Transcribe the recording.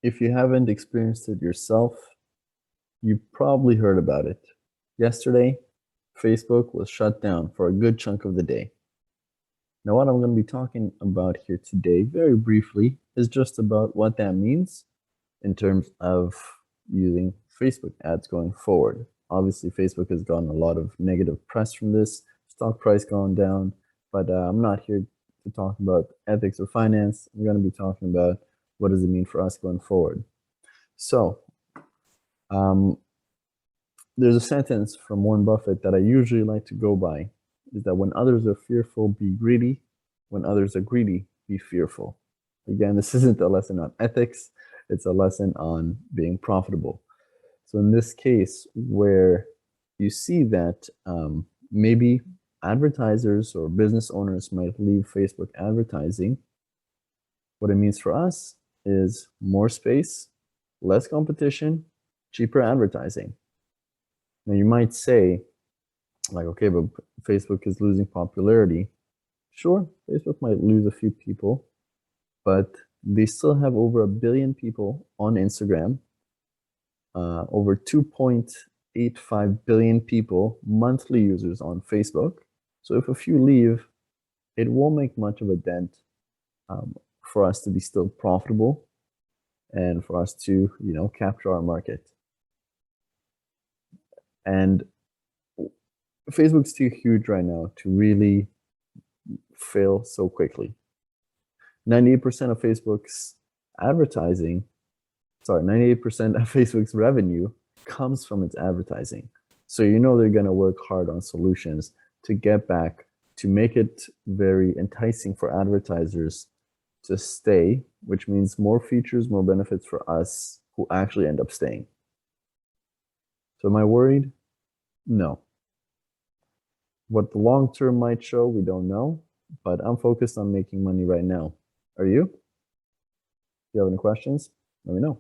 If you haven't experienced it yourself, you probably heard about it. Yesterday, Facebook was shut down for a good chunk of the day. Now, what I'm going to be talking about here today, very briefly, is just about what that means in terms of using Facebook ads going forward. Obviously, Facebook has gotten a lot of negative press from this, stock price gone down, but I'm not here to talk about ethics or finance. I'm going to be talking about what does it mean for us going forward. So, there's a sentence from Warren Buffett that I usually like to go by, is that when others are fearful, be greedy. When others are greedy, be fearful. Again, this isn't a lesson on ethics. It's a lesson on being profitable. So in this case, where you see that maybe advertisers or business owners might leave Facebook advertising, what it means for us is more space, less competition, cheaper advertising. Now you might say, like, okay, but Facebook is losing popularity. Sure, Facebook might lose a few people, but they still have over 1 billion people on Instagram, over 2.85 billion people, monthly users on Facebook. So if a few leave, it won't make much of a dent for us to be still profitable and for us to, capture our market. And Facebook's too huge right now to really fail so quickly. 98% of Facebook's advertising, 98% of Facebook's revenue comes from its advertising. So they're going to work hard on solutions to get back, to make it very enticing for advertisers to stay, which means more features, more benefits for us who actually end up staying. So am I worried? No. What the long term might show, we don't know, but I'm focused on making money right now. Are you? If you have any questions, let me know.